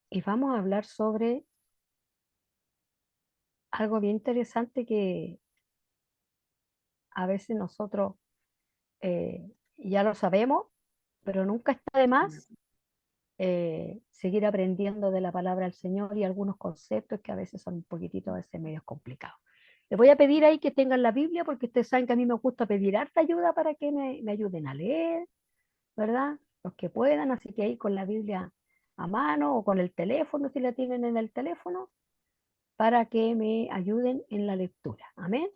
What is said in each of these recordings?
y vamos a hablar sobre algo bien interesante que a veces nosotros ya lo sabemos, pero nunca está de más seguir aprendiendo de la palabra del Señor y algunos conceptos que a veces son un poquitito a veces medios complicados. Les voy a pedir ahí que tengan la Biblia porque ustedes saben que a mí me gusta pedir harta ayuda para que me ayuden a leer, ¿verdad? Los que puedan, así que ahí con la Biblia a mano o con el teléfono, si la tienen en el teléfono, para que me ayuden en la lectura. Amén.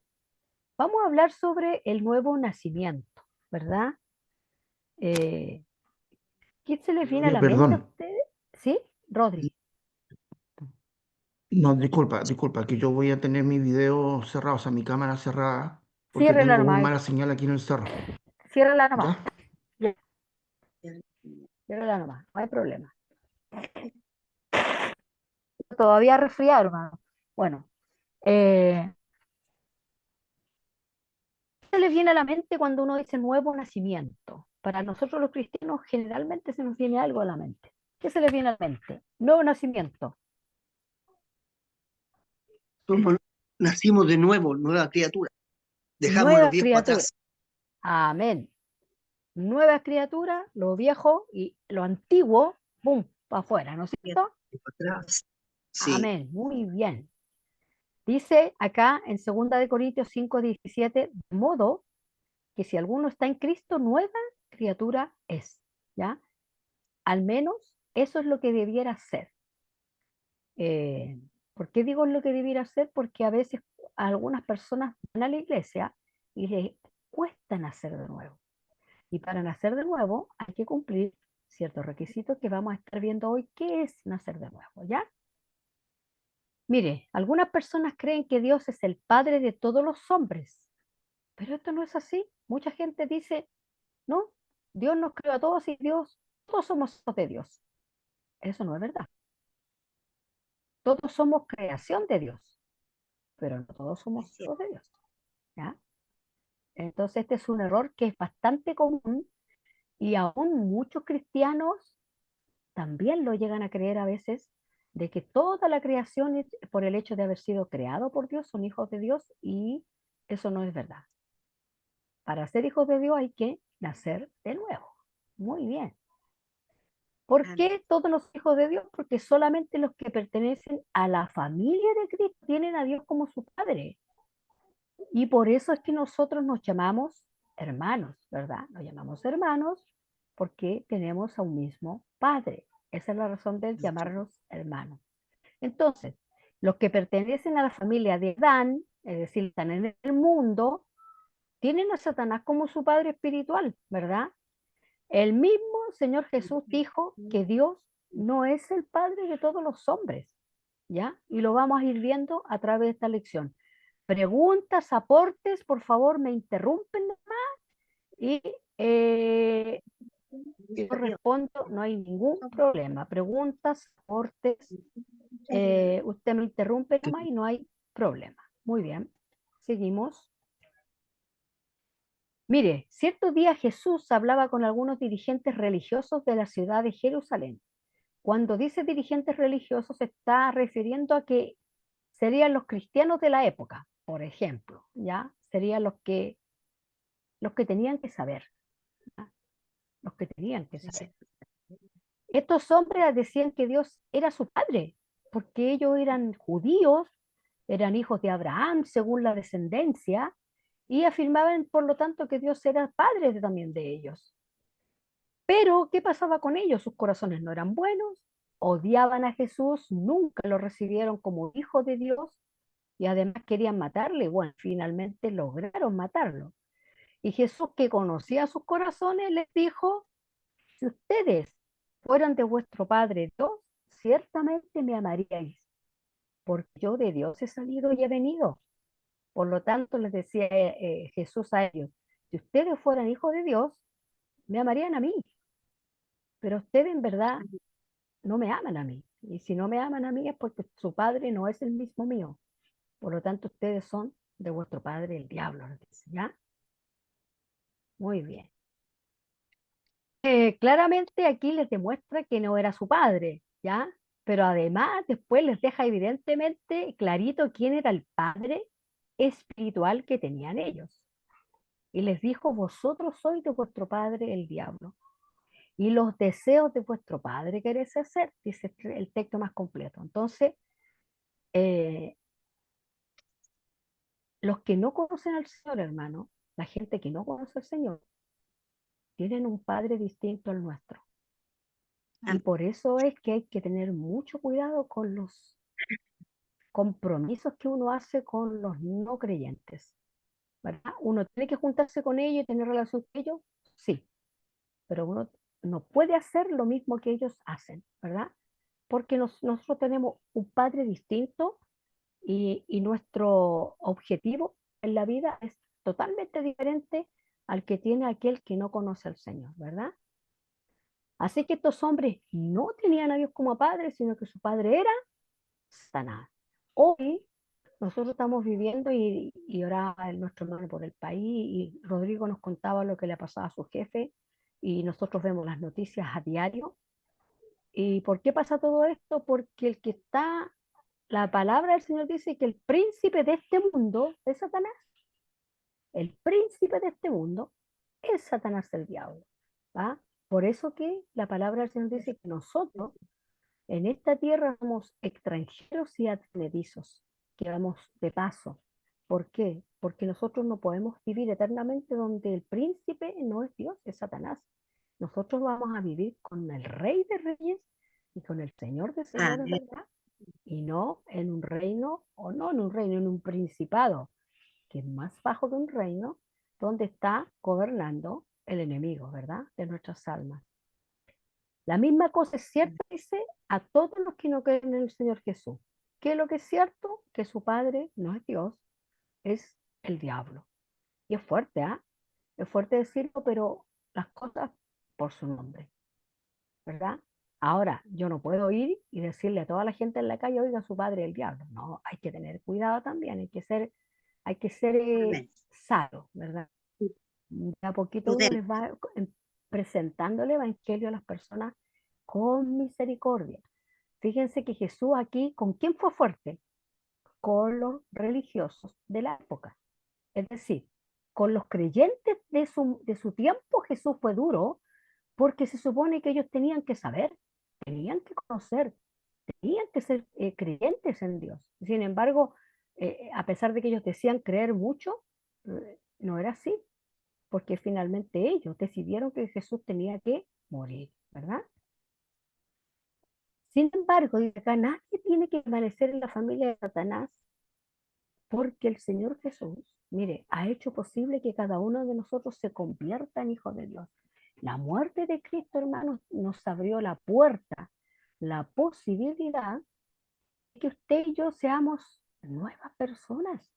Vamos a hablar sobre el nuevo nacimiento, ¿verdad? Eh, ¿Qué se les viene a la mente a Perdón, ustedes? ¿Sí, Rodri? no, disculpa, que yo voy a tener mi video cerrado, o sea, mi cámara cerrada, porque Ciérrela tengo muy nomás, mala señal aquí en el cerro. ciérrela nomás, ¿Ya? ya, ciérrela nomás, no hay problema. Todavía resfriado, hermano. Bueno, ¿qué se les viene a la mente cuando uno dice nuevo nacimiento? Para nosotros los cristianos generalmente se nos viene algo a la mente. ¿Qué se les viene a la mente? Nuevo nacimiento, Somos- Nacimos de nuevo, nueva criatura. Dejamos lo nueva viejo criatura. atrás. Amén. Nueva criatura, lo viejo y lo antiguo, ¡pum!, para afuera, ¿no es cierto? Viejo atrás. Sí, Amén, muy bien. Dice acá en 2 Corintios 5:17, de modo que si alguno está en Cristo, nueva criatura es, ¿ya? Al menos eso es lo que debiera ser. Eh, ¿Por qué digo lo que debiera ser? Porque a veces algunas personas van a la iglesia y les cuesta nacer de nuevo. Y para nacer de nuevo hay que cumplir ciertos requisitos que vamos a estar viendo hoy. ¿Qué es nacer de nuevo? ¿Ya? Mire, algunas personas creen que Dios es el padre de todos los hombres, pero esto no es así. Mucha gente dice, no, Dios nos creó a todos y todos somos hijos de Dios. Eso no es verdad. Todos somos creación de Dios, pero no todos somos hijos de Dios. ¿Ya? Entonces este es un error que es bastante común y aún muchos cristianos también lo llegan a creer a veces, de que toda la creación es por el hecho de haber sido creado por Dios, son hijos de Dios, y eso no es verdad. Para ser hijos de Dios hay que nacer de nuevo. Muy bien. ¿Por qué todos los hijos de Dios? Porque solamente los que pertenecen a la familia de Cristo tienen a Dios como su Padre. Y por eso es que nosotros nos llamamos hermanos, ¿verdad? Nos llamamos hermanos porque tenemos a un mismo Padre. Esa es la razón de llamarnos hermanos. Entonces, los que pertenecen a la familia de Adán, es decir, están en el mundo, tienen a Satanás como su padre espiritual, ¿verdad? El mismo Señor Jesús dijo que Dios no es el padre de todos los hombres, ¿ya? Y lo vamos a ir viendo a través de esta lección. Preguntas, aportes, por favor, me interrumpen y yo respondo, no hay ningún problema. Preguntas, aportes, usted me interrumpe nomás y no hay problema. Muy bien, seguimos. Mire, cierto día Jesús hablaba con algunos dirigentes religiosos de la ciudad de Jerusalén. Cuando dice dirigentes religiosos se está refiriendo a que serían los cristianos de la época, por ejemplo, ¿ya? Serían los que tenían que saber, ¿ya? Los que tenían que saber. Estos hombres decían que Dios era su padre, porque ellos eran judíos, eran hijos de Abraham según la descendencia, y afirmaban por lo tanto que Dios era padre también de ellos. Pero, ¿qué pasaba con ellos? Sus corazones no eran buenos, odiaban a Jesús, nunca lo recibieron como hijo de Dios y además querían matarle. Bueno, finalmente lograron matarlo. Y Jesús, que conocía sus corazones, les dijo, si ustedes fueran de vuestro Padre Dios, ciertamente me amaríais, porque yo de Dios he salido y he venido. Por lo tanto, les decía Jesús a ellos, si ustedes fueran hijos de Dios, me amarían a mí, pero ustedes en verdad no me aman a mí. Y si no me aman a mí es porque su padre no es el mismo mío. Por lo tanto, ustedes son de vuestro padre el diablo, nos dice, ¿ya? Muy bien. Claramente aquí les demuestra que no era su padre, ¿ya? pero además después les deja evidentemente clarito quién era el padre espiritual que tenían ellos. Y les dijo, vosotros sois de vuestro padre el diablo, y los deseos de vuestro padre queréis hacer, dice el texto más completo. Entonces, eh, los que no conocen al Señor, hermano, la gente que no conoce al Señor, tienen un padre distinto al nuestro. Y por eso es que hay que tener mucho cuidado con los compromisos que uno hace con los no creyentes, ¿verdad? Uno tiene que juntarse con ellos y tener relación con ellos, sí, pero uno no puede hacer lo mismo que ellos hacen, ¿verdad? Porque nosotros tenemos un padre distinto y nuestro objetivo en la vida es totalmente diferente al que tiene aquel que no conoce al Señor, ¿verdad? Así que estos hombres no tenían a Dios como padre, sino que su padre era Satanás. Hoy nosotros estamos viviendo y oraba nuestro hermano por el país y Rodrigo nos contaba lo que le pasaba a su jefe y nosotros vemos las noticias a diario. ¿Y por qué pasa todo esto? Porque el que está, la palabra del Señor dice que el príncipe de este mundo es Satanás. El príncipe de este mundo es Satanás el diablo. ¿Va? Por eso que la palabra del Señor dice que nosotros en esta tierra somos extranjeros y advenedizos, que vamos de paso. ¿Por qué? Porque nosotros no podemos vivir eternamente donde el príncipe no es Dios, es Satanás. Nosotros vamos a vivir con el Rey de Reyes y con el Señor de Señores, Amén. ¿verdad? Y no en un reino, o no en un reino, en un principado, que es más bajo que un reino, donde está gobernando el enemigo, ¿verdad? De nuestras almas. La misma cosa es cierta, dice, a todos los que no creen en el Señor Jesús. ¿Qué es lo que es cierto? Que su padre no es Dios, es el diablo. Y es fuerte, ¿ah? Es fuerte decirlo, pero las cosas por su nombre, ¿verdad? Ahora, yo no puedo ir y decirle a toda la gente en la calle, oiga, su padre es el diablo. No, hay que tener cuidado también, hay que ser Amén. sabio, ¿verdad? De a poquito uno Prudente. les va presentando el evangelio a las personas con misericordia. Fíjense que Jesús aquí, ¿con quién fue fuerte? Con los religiosos de la época. Es decir, con los creyentes de su tiempo Jesús fue duro porque se supone que ellos tenían que saber, tenían que conocer, tenían que ser creyentes en Dios. Sin embargo, a pesar de que ellos decían creer mucho, no era así, porque finalmente ellos decidieron que Jesús tenía que morir, ¿verdad? Sin embargo, dice acá, nadie tiene que permanecer en la familia de Satanás porque el Señor Jesús, mire, ha hecho posible que cada uno de nosotros se convierta en hijos de Dios. La muerte de Cristo, hermanos, nos abrió la puerta, la posibilidad de que usted y yo seamos nuevas personas,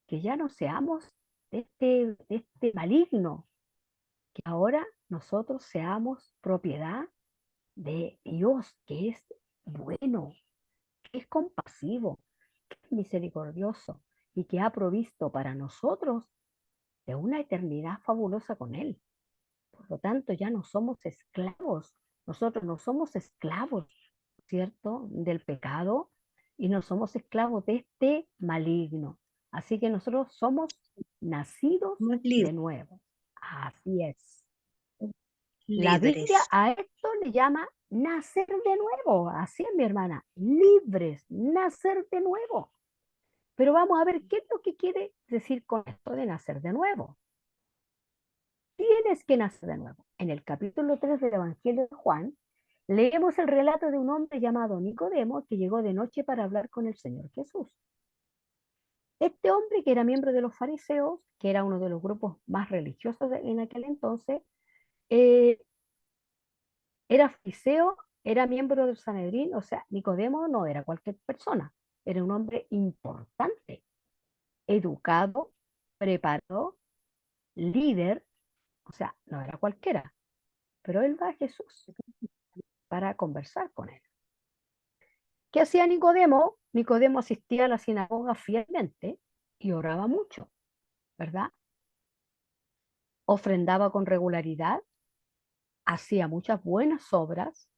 que ya no seamos de este maligno, que ahora nosotros seamos propiedad de Dios, que es bueno, que es compasivo, que es misericordioso y que ha provisto para nosotros de una eternidad fabulosa con Él. Por lo tanto, ya no somos esclavos. Nosotros no somos esclavos, ¿cierto?, del pecado y no somos esclavos de este maligno. Así que nosotros somos nacidos Somos de nuevo. Así es. La libres. Biblia a esto le llama nacer de nuevo. Así es, mi hermana. Libres, nacer de nuevo. Pero vamos a ver qué es lo que quiere decir con esto de nacer de nuevo. Tienes que nacer de nuevo. En el capítulo 3 del Evangelio de Juan, leemos el relato de un hombre llamado Nicodemo que llegó de noche para hablar con el Señor Jesús. Este hombre, que era miembro de los fariseos, que era uno de los grupos más religiosos en aquel entonces, eh, era fariseo, era miembro del Sanedrín, o sea, Nicodemo no era cualquier persona, era un hombre importante, educado, preparado, líder, o sea, no era cualquiera, pero él va a Jesús para conversar con él. ¿Qué hacía Nicodemo? Nicodemo asistía a la sinagoga fielmente y oraba mucho, ¿verdad? Ofrendaba con regularidad, hacía muchas buenas obras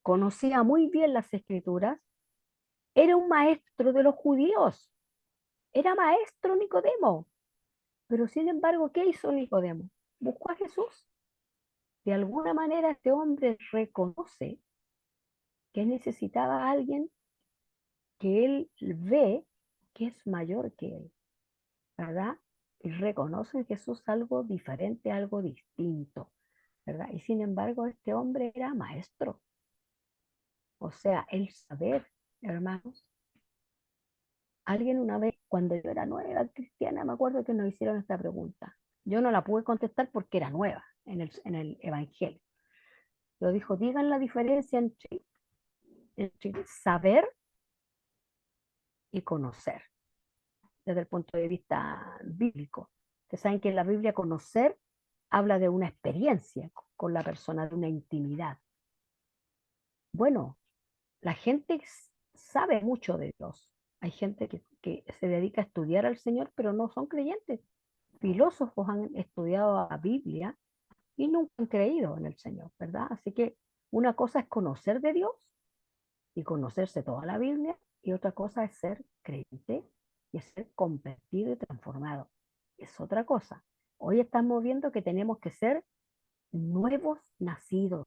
conocía muy bien las escrituras, era un maestro de los judíos, era maestro Nicodemo. Pero sin embargo, ¿qué hizo Nicodemo? Buscó a Jesús. De alguna manera este hombre reconoce que necesitaba a alguien que él ve que es mayor que él, ¿verdad? Y reconoce en Jesús algo diferente, algo distinto, ¿verdad? Y sin embargo, este hombre era maestro. O sea, el saber, hermanos. Alguien una vez, cuando yo era nueva cristiana, me acuerdo que nos hicieron esta pregunta. Yo no la pude contestar porque era nueva en el Evangelio. Lo dijo, digan la diferencia entre saber y conocer, desde el punto de vista bíblico. Ustedes saben que en la Biblia conocer habla de una experiencia con la persona, de una intimidad. Bueno, la gente sabe mucho de Dios. Hay gente que se dedica a estudiar al Señor, pero no son creyentes. Filósofos han estudiado la Biblia y nunca han creído en el Señor, ¿verdad? Así que una cosa es conocer de Dios y conocerse toda la Biblia, y otra cosa es ser creyente y es ser convertido y transformado. Es otra cosa. Hoy estamos viendo que tenemos que ser nuevos nacidos,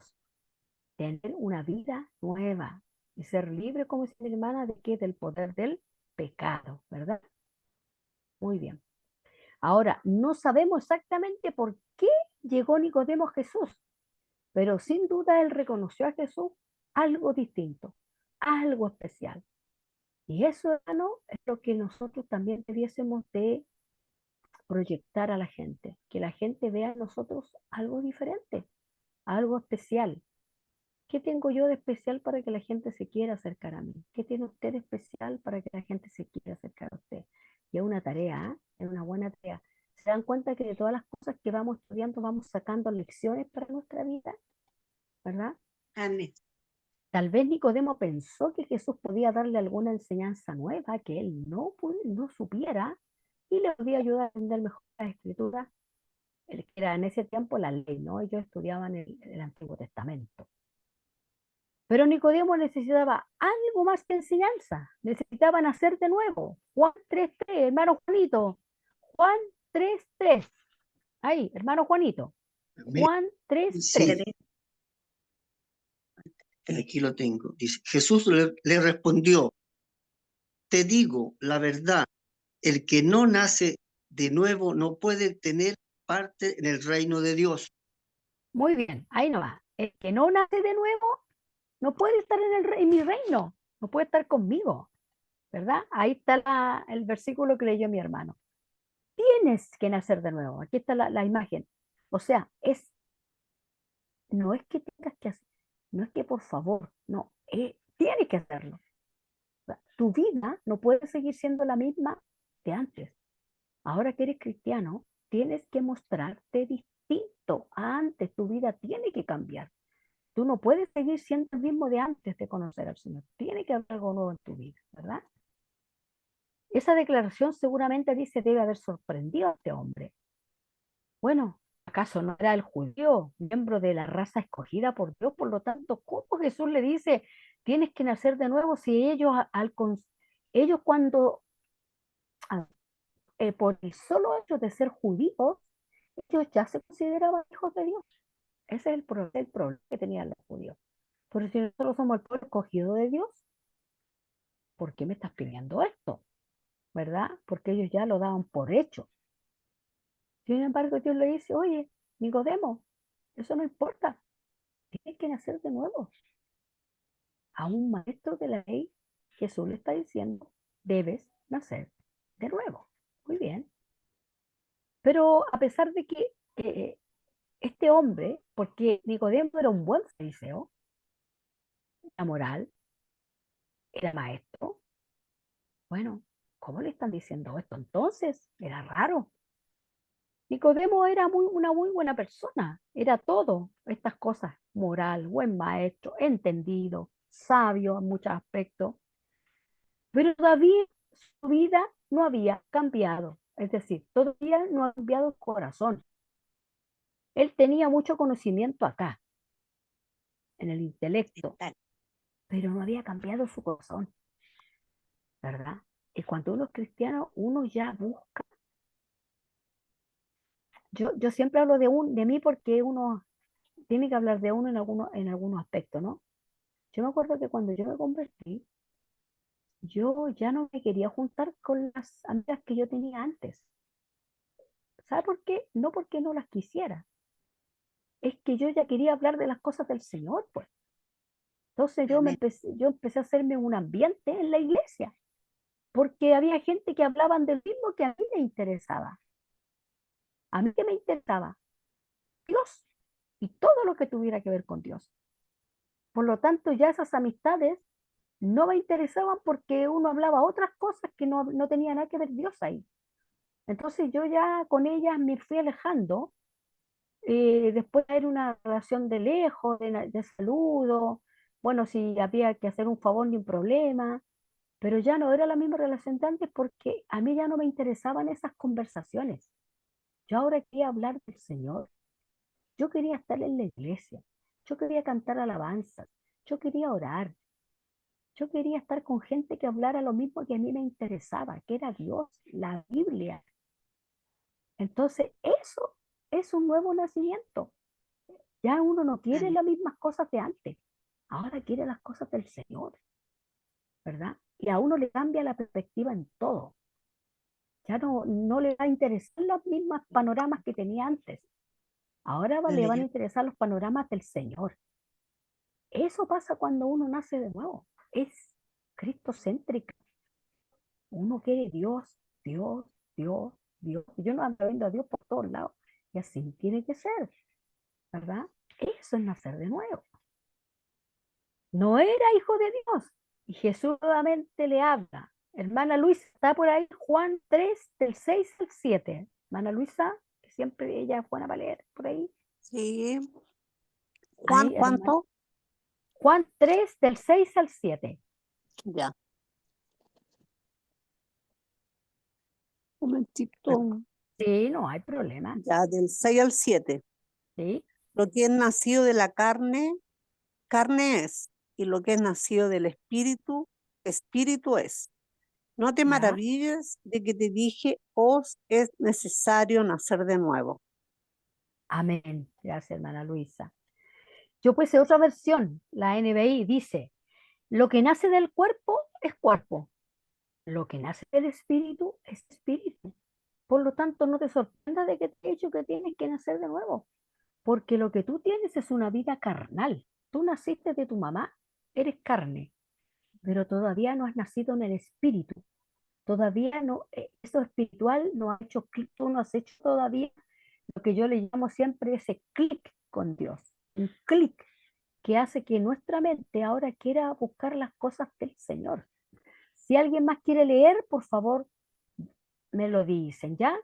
tener una vida nueva y ser libre, como dice mi hermana, de que del poder del pecado, ¿verdad? Muy bien. Ahora, no sabemos exactamente por qué llegó Nicodemo a Jesús, pero sin duda él reconoció a Jesús algo distinto, algo especial. Y eso, hermano, es lo que nosotros también debiésemos de proyectar a la gente, que la gente vea en nosotros algo diferente, algo especial. ¿Qué tengo yo de especial para que la gente se quiera acercar a mí? ¿Qué tiene usted de especial para que la gente se quiera acercar a usted? Y es una tarea, ¿eh? Es una buena tarea. ¿Se dan cuenta que de todas las cosas que vamos estudiando vamos sacando lecciones para nuestra vida? ¿Verdad? Amén. Tal vez Nicodemo pensó que Jesús podía darle alguna enseñanza nueva que él no supiera y le podía ayudar a entender mejor la escritura, que era en ese tiempo la ley, ¿no? Ellos estudiaban el Antiguo Testamento. Pero Nicodemo necesitaba algo más que enseñanza, necesitaba nacer de nuevo. Juan 3:3, hermano Juanito. Juan 3:3. Ahí, hermano Juanito. Amén. Juan 3:3. Sí, aquí lo tengo. Dice, Jesús le respondió, te digo la verdad, el que no nace de nuevo no puede tener parte en el reino de Dios. Muy bien, ahí no va. El que no nace de nuevo no puede estar en mi reino, no puede estar conmigo, ¿verdad? Ahí está el versículo que leyó mi hermano. Tienes que nacer de nuevo. Aquí está la imagen. O sea, no es que tengas que hacer, no es que por favor, no, tienes que hacerlo. O sea, tu vida no puede seguir siendo la misma de antes. Ahora que eres cristiano, tienes que mostrarte distinto a antes. Tu vida tiene que cambiar. Tú no puedes seguir siendo el mismo de antes de conocer al Señor. Tiene que haber algo nuevo en tu vida, ¿verdad? Esa declaración seguramente dice debe haber sorprendido a este hombre. Bueno, ¿acaso no era el judío, miembro de la raza escogida por Dios? Por lo tanto, ¿cómo Jesús le dice, tienes que nacer de nuevo si ellos cuando, por el solo hecho de ser judíos, ellos ya se consideraban hijos de Dios? Ese es el problema que tenían los judíos. Pero si nosotros somos el pueblo escogido de Dios, ¿por qué me estás pidiendo esto? ¿Verdad? Porque ellos ya lo daban por hecho. Sin embargo, Dios le dice, oye, Nicodemo, eso no importa, tienes que nacer de nuevo. A un maestro de la ley, Jesús le está diciendo, debes nacer de nuevo. Muy bien. Pero a pesar de que este hombre, porque Nicodemo era un buen fariseo, era moral, era maestro, bueno, ¿cómo le están diciendo esto? Entonces, era raro. Nicodemo era una muy buena persona, era todo estas cosas, moral, buen maestro, entendido, sabio en muchos aspectos, pero todavía su vida no había cambiado, es decir, todavía no ha cambiado el corazón. Él tenía mucho conocimiento acá, en el intelecto, Tal. pero no había cambiado su corazón, ¿verdad? Y cuando uno es cristiano, uno ya busca. Yo siempre hablo de mí porque uno tiene que hablar de uno en algunos aspectos, ¿no? Yo me acuerdo que cuando yo me convertí, yo ya no me quería juntar con las amigas que yo tenía antes. ¿Sabe por qué? No porque no las quisiera, es que yo ya quería hablar de las cosas del Señor, pues. Entonces Amén. yo empecé a hacerme un ambiente en la iglesia, porque había gente que hablaban del mismo que a mí me interesaba. A mí que me interesaba Dios y todo lo que tuviera que ver con Dios. Por lo tanto, ya esas amistades no me interesaban porque uno hablaba otras cosas que no tenía nada que ver Dios ahí. Entonces yo ya con ellas me fui alejando, después era una relación de lejos, de saludo, bueno, si había que hacer un favor ni un problema, pero ya no era la misma relación de antes porque a mí ya no me interesaban esas conversaciones. Yo ahora quería hablar del Señor, yo quería estar en la iglesia, yo quería cantar alabanzas, yo quería orar, yo quería estar con gente que hablara lo mismo que a mí me interesaba, que era Dios, la Biblia. Entonces, eso es un nuevo nacimiento. Ya uno no quiere Amén. las mismas cosas de antes, ahora quiere las cosas del Señor, ¿verdad? Y a uno le cambia la perspectiva en todo. Ya no le va a interesar los mismos panoramas que tenía antes. Ahora le van a Aleluya. interesar los panoramas del Señor. Eso pasa cuando uno nace de nuevo. Es cristocéntrico. Uno quiere Dios, Dios, Dios, Dios. Yo no ando viendo a Dios por todos lados. Y así tiene que ser, ¿verdad? Eso es nacer de nuevo. No era hijo de Dios. Y Jesús nuevamente le habla. Hermana Luisa, está por ahí Juan 3, del 6 al 7. Hermana Luisa, que siempre ella es buena para leer por ahí. Sí. Juan, Ahí, hermana. ¿cuánto? Juan 3, del 6 al 7. Ya. Un momentito. Sí, no hay problema. Ya, del 6 al 7. Sí, Lo que es nacido de la carne, carne es. Y lo que es nacido del espíritu, espíritu es. No te ya. maravilles de que te dije, os es necesario nacer de nuevo. Amén. Gracias, hermana Luisa. Yo puse otra versión, la NBI dice, lo que nace del cuerpo es cuerpo, lo que nace del espíritu es espíritu. Por lo tanto, no te sorprenda de que te he dicho que tienes que nacer de nuevo, porque lo que tú tienes es una vida carnal. Tú naciste de tu mamá, eres carne, pero todavía no has nacido en el espíritu. Todavía no, eso espiritual no ha hecho clic, tú no has hecho todavía lo que yo le llamo siempre ese clic con Dios, un clic que hace que nuestra mente ahora quiera buscar las cosas del Señor. Si alguien más quiere leer, por favor, me lo dicen, ¿ya?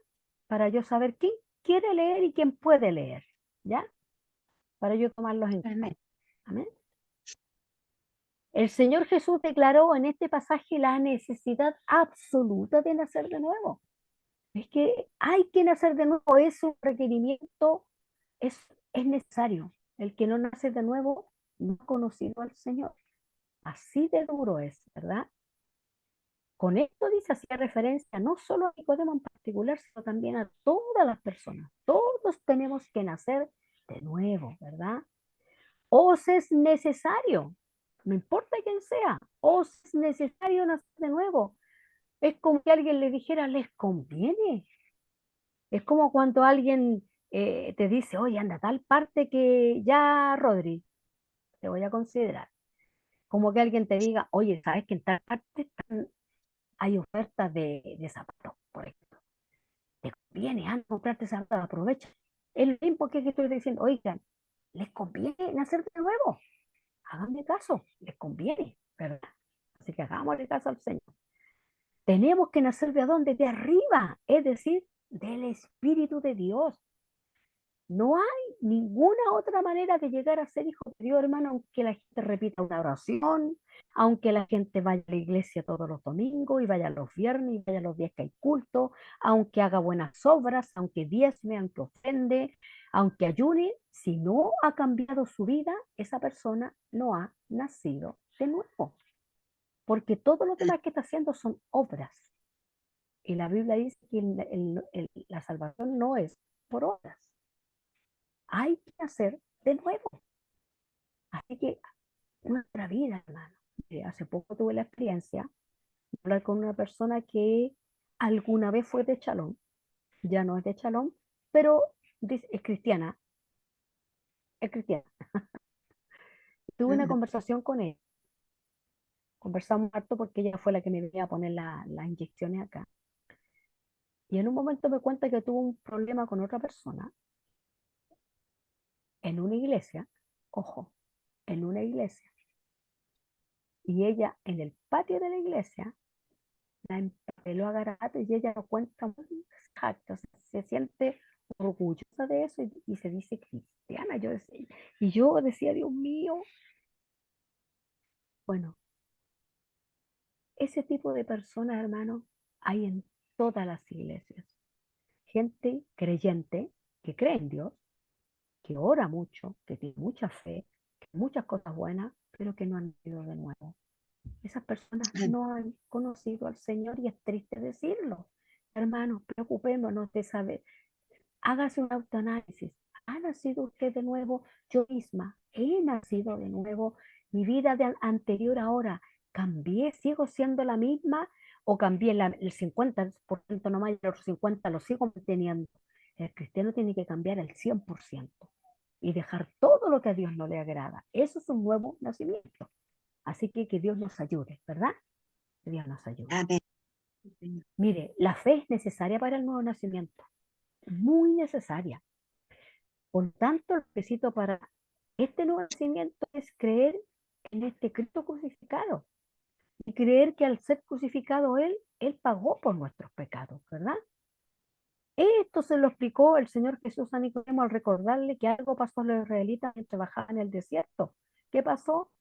Para yo saber quién quiere leer y quién puede leer, ¿ya? Para yo tomarlos en cuenta. Amén. Amén. El Señor Jesús declaró en este pasaje la necesidad absoluta de nacer de nuevo. Es que hay que nacer de nuevo, es un requerimiento, es necesario. El que no nace de nuevo no ha conocido al Señor. Así de duro es, ¿verdad? Con esto dice, hacía referencia no solo a Nicodemo en particular, sino también a todas las personas. Todos tenemos que nacer de nuevo, ¿verdad? Os es necesario, no importa quién sea, os es necesario nacer de nuevo. Es como que alguien le dijera, les conviene. Es como cuando alguien te dice, oye, anda a tal parte que ya, Rodri, te voy a considerar. Como que alguien te diga, oye, ¿sabes que en tal parte hay ofertas de zapatos, por ejemplo? Te conviene, anda a comprarte zapatos, aprovecha. Es lo mismo que estoy diciendo, oigan, les conviene nacer de nuevo. Háganme caso, les conviene, ¿verdad? Así que hagámosle caso al Señor. Tenemos que nacer de dónde? De arriba, es decir, del Espíritu de Dios. No hay ninguna otra manera de llegar a ser hijo de Dios, hermano, aunque la gente repita una oración, aunque la gente vaya a la iglesia todos los domingos y vaya los viernes y vaya los días que hay culto, aunque haga buenas obras, aunque diezme, aunque ofende, Aunque ayune, si no ha cambiado su vida, esa persona no ha nacido de nuevo. Porque todo lo demás que está haciendo son obras. Y la Biblia dice que la salvación no es por obras. Hay que hacer de nuevo. Así que nuestra vida, hermano. Hace poco tuve la experiencia de hablar con una persona que alguna vez fue de Chalón, ya no es de Chalón, pero es cristiana, es cristiana. Tuve una conversación con él, conversamos harto porque ella fue la que me venía a poner las inyecciones acá. Y en un momento me cuenta que tuvo un problema con otra persona en una iglesia, ojo, en una iglesia. Y ella en el patio de la iglesia la empeló a garabato y ella lo cuenta muy exacto, se siente orgullosa de eso y se dice cristiana. Y yo decía, Dios mío, bueno, ese tipo de personas, hermano, hay en todas las iglesias. Gente creyente que cree en Dios, que ora mucho, que tiene mucha fe, que muchas cosas buenas, pero que no han nacido de nuevo. Esas personas no han conocido al Señor y es triste decirlo. Hermanos, preocupémonos de saber. Hágase un autoanálisis. ¿Ha nacido usted de nuevo? Yo misma he nacido de nuevo. Mi vida anterior ahora, ¿cambié? ¿Sigo siendo la misma? ¿O cambié el 50% nomás y el otro 50% lo sigo manteniendo? El cristiano tiene que cambiar el 100% y dejar todo lo que a Dios no le agrada. Eso es un nuevo nacimiento. Así que Dios nos ayude, ¿verdad? Que Dios nos ayude. Amén. Mire, la fe es necesaria para el nuevo nacimiento, muy necesaria. Por lo tanto, el requisito para este nuevo nacimiento es creer en este Cristo crucificado y creer que al ser crucificado Él pagó por nuestros pecados, ¿verdad? Esto se lo explicó el Señor Jesús a Nicodemo al recordarle que algo pasó a los israelitas mientras bajaban en el desierto. ¿Qué pasó?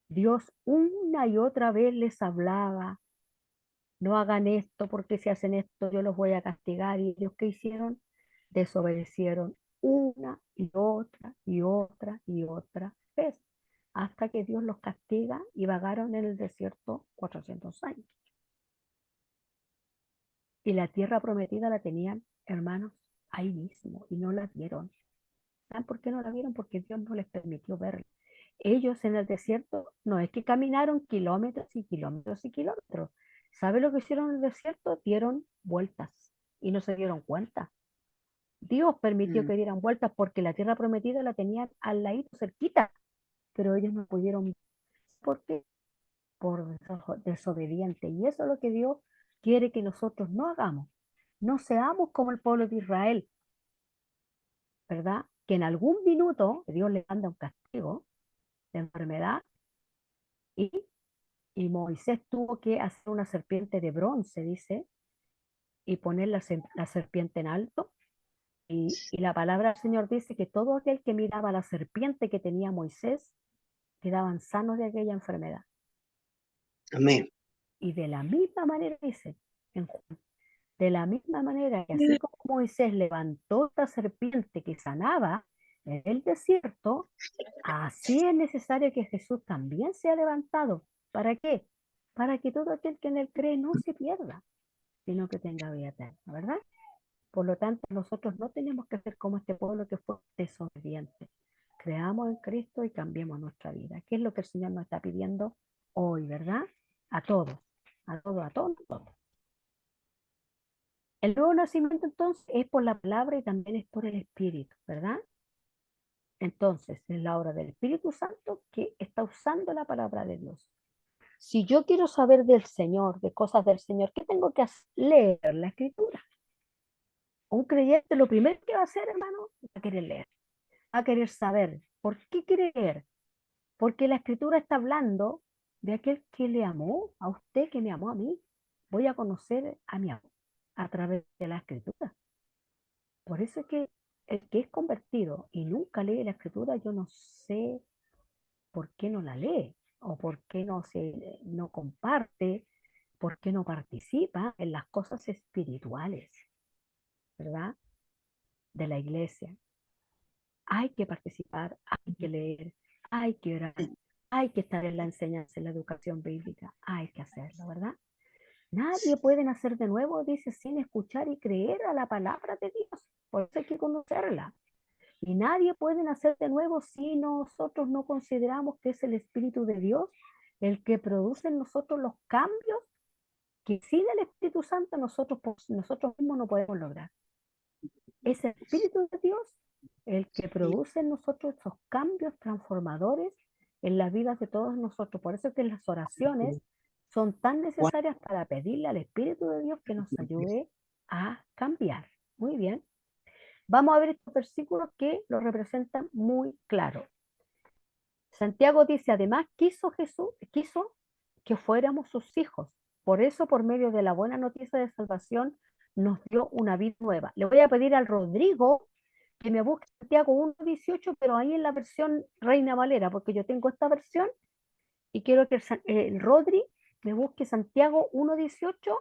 Dios una y otra vez les hablaba: no hagan esto, porque si hacen esto yo los voy a castigar. Y ellos, ¿qué hicieron? Desobedecieron una y otra y otra y otra vez, hasta que Dios los castiga y vagaron en el desierto 400 años. Y la tierra prometida la tenían, hermanos, ahí mismo, y no la vieron. ¿Saben por qué no la vieron? Porque Dios no les permitió verla. Ellos en el desierto no es que caminaron kilómetros y kilómetros y kilómetros. ¿Sabe lo que hicieron en el desierto? Dieron vueltas y no se dieron cuenta. Dios permitió que dieran vueltas porque la tierra prometida la tenían al ladito, cerquita, pero ellos no pudieron. ¿Por qué? Por desobediente. Y eso es lo que Dios quiere que nosotros no hagamos. No seamos como el pueblo de Israel, ¿verdad? Que en algún minuto Dios le manda un castigo de enfermedad y Moisés tuvo que hacer una serpiente de bronce, dice, y poner la serpiente en alto. Y la palabra del Señor dice que todo aquel que miraba la serpiente que tenía Moisés quedaban sanos de aquella enfermedad. Amén. Y de la misma manera dice en Juan, de la misma manera que así como Moisés levantó esta serpiente que sanaba en el desierto, así es necesario que Jesús también sea levantado. ¿Para qué? Para que todo aquel que en él cree no se pierda, sino que tenga vida eterna, ¿verdad? Por lo tanto, nosotros no tenemos que ser como este pueblo que fue desobediente. Creamos en Cristo y cambiemos nuestra vida. ¿Qué es lo que el Señor nos está pidiendo hoy, verdad? A todos, a todos, a todos, a todos. El nuevo nacimiento entonces es por la palabra y también es por el Espíritu, ¿verdad? Entonces, es la obra del Espíritu Santo que está usando la palabra de Dios. Si yo quiero saber del Señor, de cosas del Señor, ¿qué tengo que hacer? Leer la Escritura. Un creyente lo primero que va a hacer, hermano, va a querer leer, va a querer saber. ¿Por qué quiere leer? Porque la Escritura está hablando de aquel que le amó a usted, que me amó a mí. Voy a conocer a mi amor a través de la Escritura. Por eso es que el que es convertido y nunca lee la Escritura, yo no sé por qué no la lee, o por qué no comparte, por qué no participa en las cosas espirituales, ¿verdad? De la iglesia. hay que participar, hay que leer, hay que orar, hay que estar en la enseñanza, en la educación bíblica, hay que hacerlo, ¿verdad? Nadie puede nacer de nuevo, dice, sin escuchar y creer a la palabra de Dios. Por eso hay que conocerla. Y nadie puede nacer de nuevo si nosotros no consideramos que es el Espíritu de Dios el que produce en nosotros los cambios que sin el Espíritu Santo nosotros mismos no podemos lograr. Es el Espíritu de Dios el que produce en nosotros esos cambios transformadores en las vidas de todos nosotros. Por eso es que las oraciones son tan necesarias para pedirle al Espíritu de Dios que nos ayude a cambiar. Muy bien. Vamos a ver estos versículos que lo representan muy claro. Santiago dice, además quiso que fuéramos sus hijos. Por eso, por medio de la buena noticia de salvación, nos dio una vida nueva. Le voy a pedir al Rodrigo que me busque Santiago 1:18, pero ahí en la versión Reina Valera, porque yo tengo esta versión y quiero que el Rodri me busque Santiago 1:18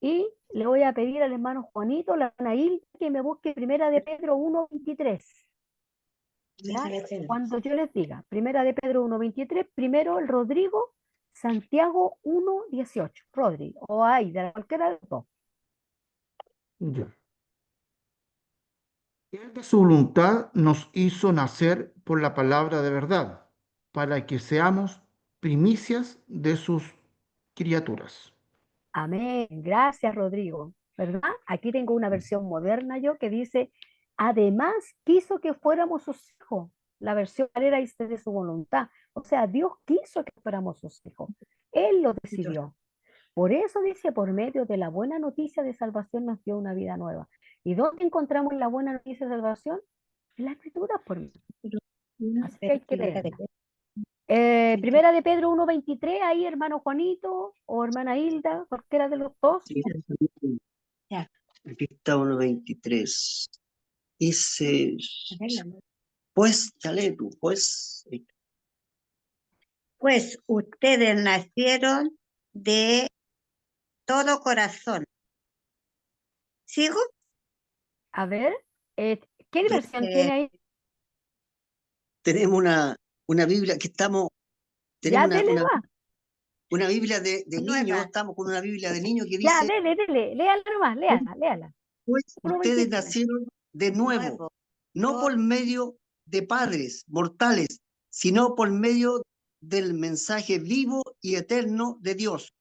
y le voy a pedir al hermano Juanito, la hermana Hilda, que me busque Primera de Pedro 1:23. ¿Ya? Cuando yo les diga Primera de Pedro 1:23, primero el Rodrigo, Santiago 1:18. Rodri, o Aida, cualquiera de los dos. Ya. Él de su voluntad nos hizo nacer por la palabra de verdad, para que seamos primicias de sus criaturas. Amén. Gracias, Rodrigo. ¿Verdad? Aquí tengo una versión moderna yo que dice, además quiso que fuéramos sus hijos. La versión Valera dice de su voluntad. O sea, Dios quiso que fuéramos sus hijos. Él lo decidió. Por eso dice, por medio de la buena noticia de salvación nos dio una vida nueva. ¿Y dónde encontramos la buena noticia de salvación? En la Escritura, por mí. Así que hay que leerla. Primera de Pedro 1:23, ahí hermano Juanito o hermana Hilda, cualquiera de los dos. Sí. Aquí está 1:23. Dice, pues, chale tú, pues. Pues ustedes nacieron de todo corazón. ¿Sigo? A ver, ¿qué versión tiene ahí? Tenemos una Biblia que estamos, Ya, tenemos dele, va. una Biblia de Nueva. niño, estamos con una Biblia de niño que Ya, dice, dele, léala nomás, léala. pues 1:23. ustedes nacieron de nuevo, no por medio de padres mortales, sino por medio del mensaje vivo y eterno de Dios.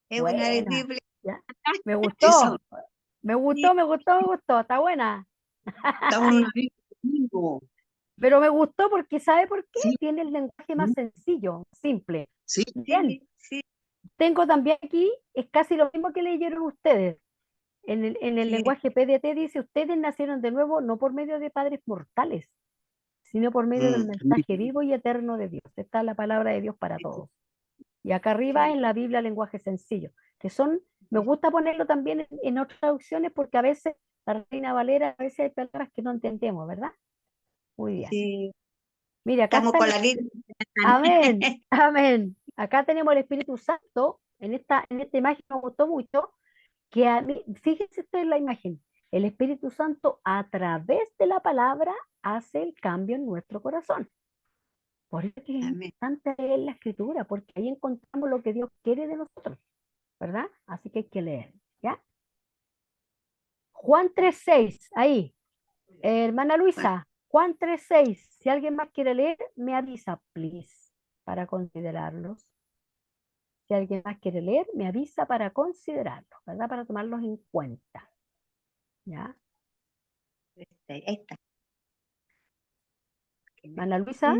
Es una Buena. Biblia. Ya. Me gustó, Esa- me gustó, está buena. Estamos en una Biblia de niño. Pero me gustó porque, ¿sabe por qué? Sí. Tiene el lenguaje más sencillo, simple. Sí, Bien. Sí, Tengo también aquí, es casi lo mismo que leyeron ustedes. En el Sí. lenguaje PDT dice, ustedes nacieron de nuevo no por medio de padres mortales, sino por medio del mensaje vivo y eterno de Dios. Esta es la palabra de Dios para todos. Y acá arriba Sí. en la Biblia lenguaje sencillo, que son, me gusta ponerlo también en otras traducciones porque a veces, la Reina Valera, a veces hay palabras que no entendemos, ¿verdad? Muy bien. Sí. Mira, acá Estamos está con el- la Biblia. Amén, amén. Acá tenemos el Espíritu Santo, en esta imagen me gustó mucho, que a mí, fíjense ustedes en la imagen, el Espíritu Santo a través de la palabra hace el cambio en nuestro corazón. Por eso es que es Amén. importante leer la Escritura, porque ahí encontramos lo que Dios quiere de nosotros, ¿verdad? Así que hay que leer, ¿ya? Juan 3:6, ahí. Hermana Luisa, Juan 3:6, si alguien más quiere leer, me avisa, please, para considerarlos. Si alguien más quiere leer, me avisa para considerarlos, ¿verdad? Para tomarlos en cuenta. ¿Ya? Ahí está. Hermana Luisa,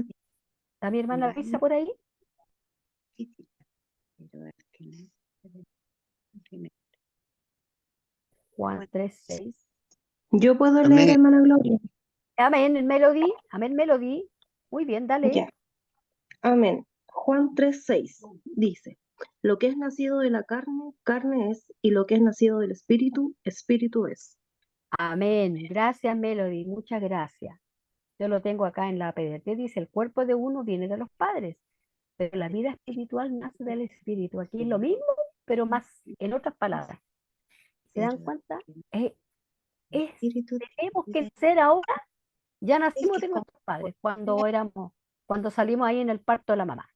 ¿está mi hermana Vale. Luisa por ahí? Sí, sí. Pero al final- Juan 3:6. Yo puedo Amén. leer, hermana Gloria. Amén, Melody. Muy bien, dale. Ya. Amén. Juan 3:6 dice, lo que es nacido de la carne, carne es, y lo que es nacido del espíritu, espíritu es. Amén. Gracias, Melody. Muchas gracias. Yo lo tengo acá en la PDT. Dice, el cuerpo de uno viene de los padres, pero la vida espiritual nace del espíritu. Aquí es lo mismo, pero más en otras palabras. ¿Se dan cuenta? Espíritu Tenemos que ser ahora Ya nacimos que de como- nuestros padres cuando salimos ahí en el parto de la mamá.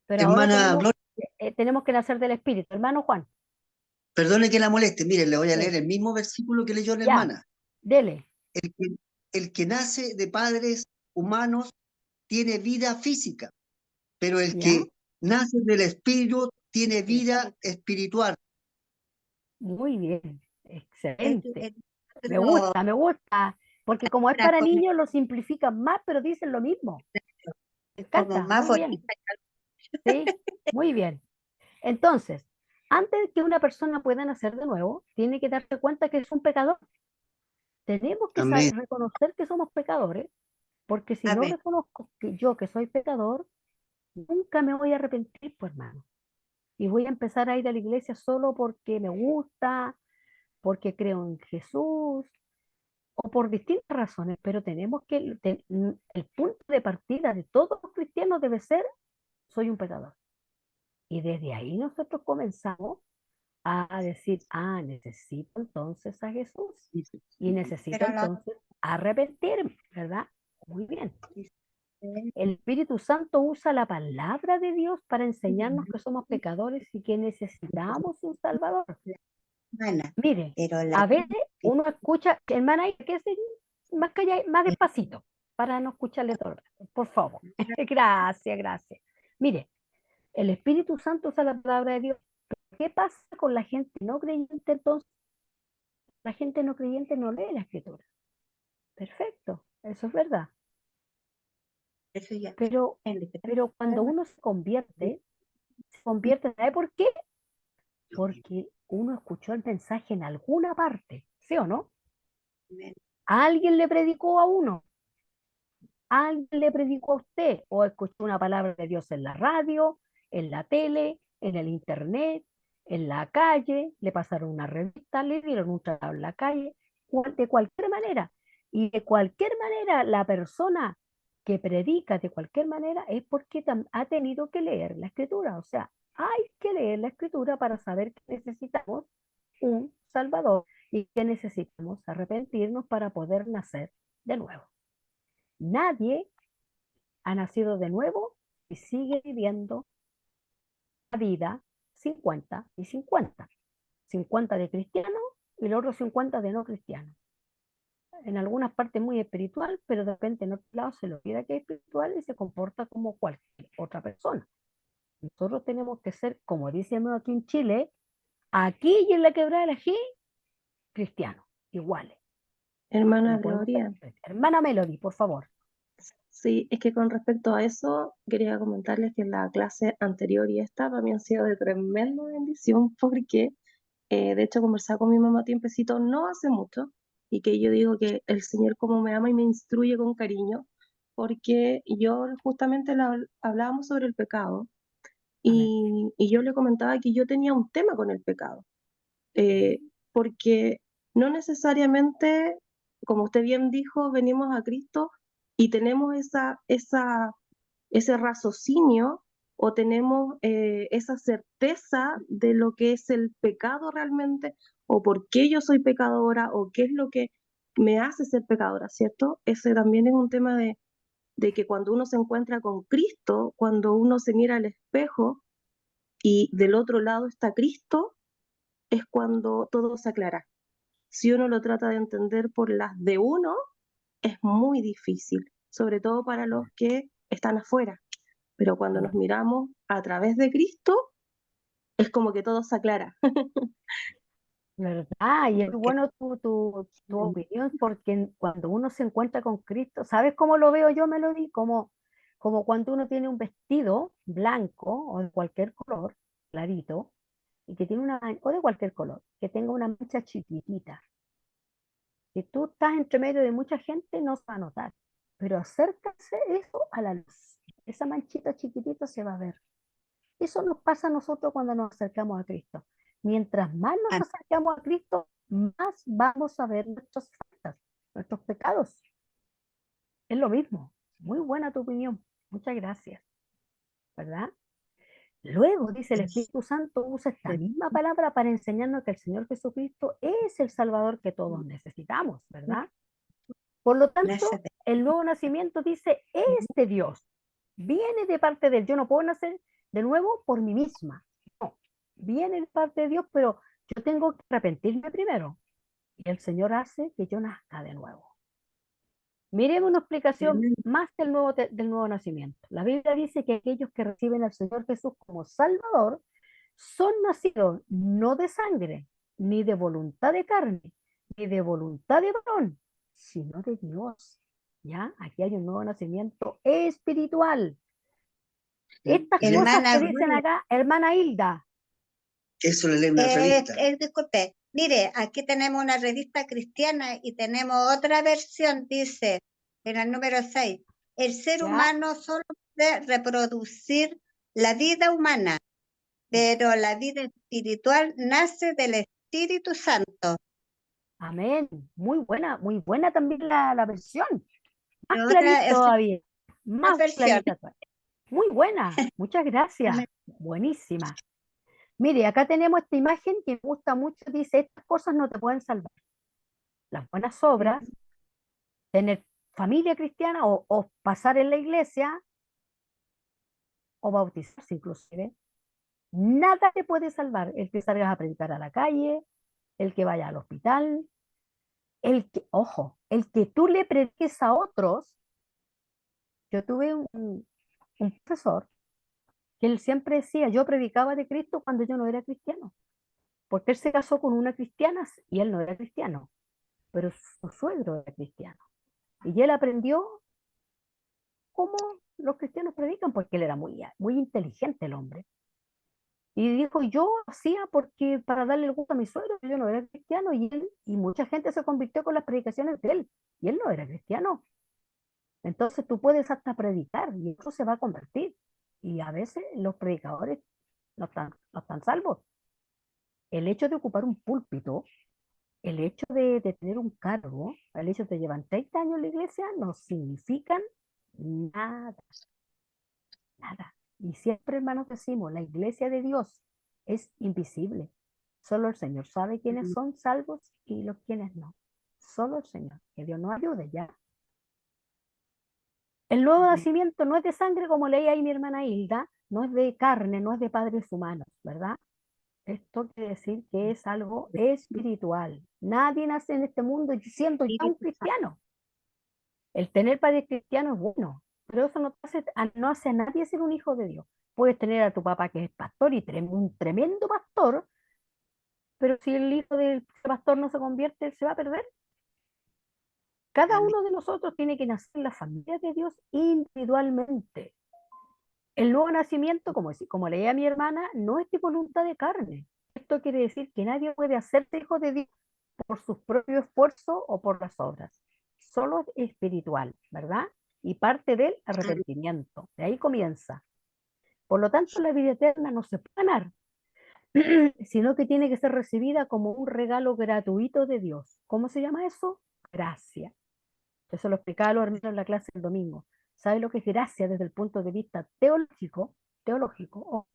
Pero ahora Hermana Gloria, tenemos que nacer del Espíritu. Hermano Juan, perdone que la moleste. Mire, le voy a sí, leer el mismo versículo que leyó la ya, hermana. dele. El que, el que nace de padres humanos tiene vida física, pero el ¿Ya? que nace del Espíritu tiene vida espiritual. Muy bien, el- excelente. el- Me gusta, porque como es Ahora para como- niños lo simplifican más, pero dicen lo mismo. Me como encanta, más muy bien, bonita. sí, muy bien. Entonces, antes de que una persona pueda nacer de nuevo, tiene que darse cuenta que es un pecador. Tenemos que Amén. reconocer que somos pecadores, porque si no Amén. reconozco que yo que soy pecador, nunca me voy a arrepentir, pues hermano. Y voy a empezar a ir a la iglesia solo porque me gusta, porque creo en Jesús, o por distintas razones, pero tenemos que, el punto de partida de todos los cristianos debe ser, soy un pecador. Y desde ahí nosotros comenzamos a decir, necesito entonces a Jesús y necesito Pero la- entonces arrepentirme, ¿verdad? Muy bien. El Espíritu Santo usa la palabra de Dios para enseñarnos que somos pecadores y que necesitamos un Salvador. hermana, Mire, pero la a veces uno escucha, hermana, hay que ser más despacito para no escucharle todo el rato, por favor. Gracias, gracias. Mire, el Espíritu Santo usa la palabra de Dios. ¿Qué pasa con la gente no creyente entonces? La gente no creyente no lee la Escritura. Perfecto, eso es verdad. eso ya. Pero cuando uno se convierte, ¿sabe por qué? Porque uno escuchó el mensaje en alguna parte, ¿sí o no? Amén. Alguien le predicó a uno, alguien le predicó a usted, o escuchó una palabra de Dios en la radio, en la tele, en el internet, en la calle, le pasaron una revista, le dieron un trabajo en la calle, de cualquier manera. Y de cualquier manera, la persona que predica de cualquier manera es porque ha tenido que leer la escritura. O sea, hay que leer la escritura para saber que necesitamos un Salvador y que necesitamos arrepentirnos para poder nacer de nuevo. Nadie ha nacido de nuevo y sigue viviendo la vida 50 y 50. 50 de cristiano y los otros 50 de no cristiano. En algunas partes muy espiritual, pero de repente en otro lado se le olvida que es espiritual y se comporta como cualquier otra persona. Nosotros tenemos que ser, como decimos aquí en Chile, aquí y en la Quebrada de la G, cristianos, iguales. Hermana No podemos Gloria, ser. Hermana Melody, por favor. sí, es que con respecto a eso, quería comentarles que la clase anterior y esta para mí han sido de tremenda bendición porque, de hecho, conversaba con mi mamá tiempecito no hace mucho y que yo digo que el Señor como me ama y me instruye con cariño, porque yo justamente hablábamos sobre el pecado y yo le comentaba que yo tenía un tema con el pecado, eh, porque no necesariamente, como usted bien dijo, venimos a Cristo y tenemos ese raciocinio o tenemos esa certeza de lo que es el pecado realmente, o por qué yo soy pecadora, o qué es lo que me hace ser pecadora, ¿cierto? Ese también es un tema de que cuando uno se encuentra con Cristo, cuando uno se mira al espejo y del otro lado está Cristo, es cuando todo se aclara. Si uno lo trata de entender por las de uno, es muy difícil, sobre todo para los que están afuera. Pero cuando nos miramos a través de Cristo, es como que todo se aclara. ¿Verdad? Y es Porque bueno tu opinión, porque cuando uno se encuentra con Cristo, ¿sabes cómo lo veo yo, Melody? Como cuando uno tiene un vestido blanco o de cualquier color, clarito, y que tiene o de cualquier color, que tenga una mancha chiquitita. Si tú estás entre medio de mucha gente, no se va a notar, pero acércase eso a la luz. Esa manchita chiquitita se va a ver. Eso nos pasa a nosotros cuando nos acercamos a Cristo. Mientras más nos acercamos a Cristo, más vamos a ver nuestras faltas, nuestros pecados. Es lo mismo. Muy buena tu opinión. Muchas gracias. ¿Verdad? Luego, dice el Espíritu Santo, usa esta misma palabra para enseñarnos que el Señor Jesucristo es el Salvador que todos necesitamos, ¿verdad? Por lo tanto, el nuevo nacimiento dice, es de Dios, viene de parte de Él. Yo no puedo nacer de nuevo por mí misma. No, viene de parte de Dios, pero yo tengo que arrepentirme primero. Y el Señor hace que yo nazca de nuevo. Miremos una explicación Tremendo. más del nuevo nacimiento. La Biblia dice que aquellos que reciben al Señor Jesús como Salvador son nacidos no de sangre, ni de voluntad de carne, ni de voluntad de varón, sino de Dios. ¿Ya? Aquí hay un nuevo nacimiento espiritual. Estas Y cosas Hermana que dicen Gloria, acá, hermana Hilda, eso le lee una revista. disculpe, mire, aquí tenemos una revista cristiana y tenemos otra versión, dice, en el número 6, el ser ¿ya? humano solo puede reproducir la vida humana, pero la vida espiritual nace del Espíritu Santo. Amén. Muy buena también la versión. Más Y clarita otra, todavía. otra Más versión. clarita todavía. Muy buena. Muchas gracias. Amén. Buenísima. Mire, acá tenemos esta imagen que me gusta mucho. Dice, estas cosas no te pueden salvar. Las buenas obras, tener familia cristiana o pasar en la iglesia o bautizarse inclusive. Nada te puede salvar. El que salgas a predicar a la calle, el que vaya al hospital, el que, ojo, el que tú le prediques a otros. Yo tuve un profesor que él siempre decía, yo predicaba de Cristo cuando yo no era cristiano, porque él se casó con una cristiana y él no era cristiano, pero su suegro era cristiano. Y él aprendió cómo los cristianos predican, porque él era muy inteligente el hombre. Y dijo, yo hacía porque para darle el gusto a mi suegro, yo no era cristiano, y mucha gente se convirtió con las predicaciones de él, y él no era cristiano. Entonces tú puedes hasta predicar y eso se va a convertir. Y a veces los predicadores no están salvos. El hecho de ocupar un púlpito, el hecho de tener un cargo, el hecho de llevar 30 años en la iglesia, no significan nada, nada. Y siempre, hermanos, decimos, la iglesia de Dios es invisible. Solo el Señor sabe quiénes son salvos y los quienes no. Solo el Señor. Que Dios nos ayude ya. El nuevo nacimiento no es de sangre, como leía ahí mi hermana Hilda, no es de carne, no es de padres humanos, ¿verdad? Esto quiere decir que es algo espiritual. Nadie nace en este mundo siendo ya un cristiano. El tener padres cristianos es bueno, pero eso no hace a nadie ser un hijo de Dios. Puedes tener a tu papá que es pastor y un tremendo pastor, pero si el hijo del pastor no se convierte, él se va a perder. Cada Amén. uno de nosotros tiene que nacer en la familia de Dios individualmente. El nuevo nacimiento, como leía mi hermana, no es de voluntad de carne. Esto quiere decir que nadie puede hacerse hijo de Dios por sus propios esfuerzos o por las obras. Solo es espiritual, ¿verdad? Y parte del arrepentimiento. De ahí comienza. Por lo tanto, la vida eterna no se puede ganar, sino que tiene que ser recibida como un regalo gratuito de Dios. ¿Cómo se llama eso? Gracia. Eso lo explicaba a los hermanos en la clase del domingo. ¿Sabe lo que es gracia desde el punto de vista teológico? O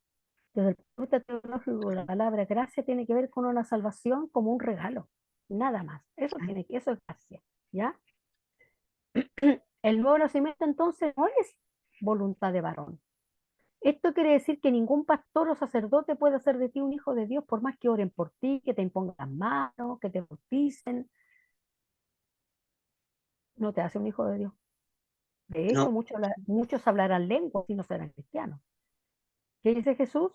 desde el punto de vista teológico, la palabra gracia tiene que ver con una salvación como un regalo. Nada más. Eso es gracia. ¿Ya? El nuevo nacimiento entonces no es voluntad de varón. Esto quiere decir que ningún pastor o sacerdote puede hacer de ti un hijo de Dios por más que oren por ti, que te impongan las manos, que te bauticen. No te hace un hijo de Dios. De hecho, No, muchos hablarán lenguas y no serán cristianos. ¿Qué dice Jesús?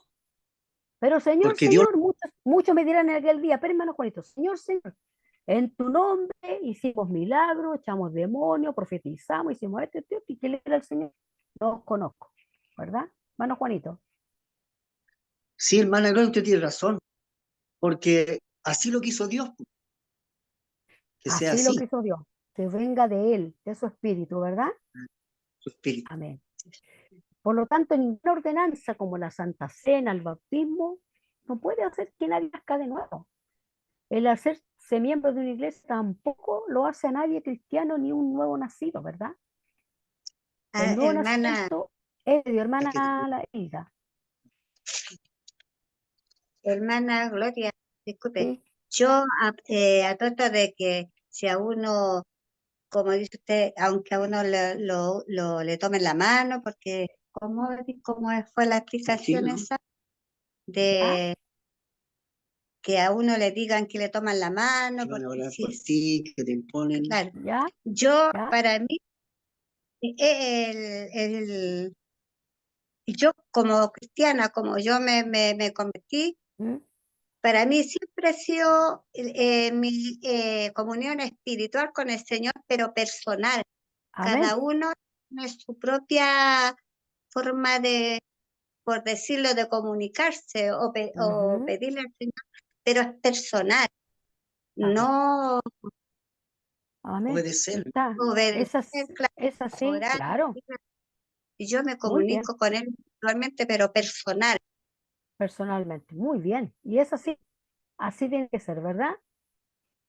Pero Señor, porque Dios, Señor, muchos me dirán en aquel día, pero hermano Juanito, Señor, Señor, en tu nombre hicimos milagros, echamos demonios, profetizamos, hicimos esto, y ¿qué le dirá al Señor? No os conozco, ¿verdad? Hermano Juanito. sí, hermana Gloria, usted tiene razón, porque así lo quiso Dios, que sea Así lo así, quiso Dios, que venga de Él, de su espíritu, ¿verdad? su espíritu. Amén. Por lo tanto, ninguna ordenanza como la Santa Cena, el bautismo, no puede hacer que nadie nazca de nuevo. El hacerse miembro de una iglesia tampoco lo hace a nadie cristiano ni un nuevo nacido, ¿verdad? El nuevo Hermana, nacimiento es de hermana Es que la Hilda. hermana Gloria, disculpe, ¿Sí? yo a todo esto de que si a uno como dice usted, aunque a uno le tomen la mano, porque ¿cómo fue la explicación ¿no? esa? ¿Ah? De que a uno le digan que le toman la mano, Que van a porque orar si por es, ti, que te imponen. claro, ¿Ya? yo, ¿Ya? para mí, yo como cristiana, como yo me convertí, ¿Mm? para mí siempre ha sido mi comunión espiritual con el Señor, pero personal. Amén. Cada uno tiene su propia forma de, por decirlo, de comunicarse o Ujú. pedirle al Señor, pero es personal, Amén. no Amén. Obedecer. Está. obedecer, claro, Es así, orar. claro. Y yo me Muy bien. comunico con Él espiritualmente, pero personal. Personalmente. Muy bien. Y es así. Así tiene que ser, ¿verdad?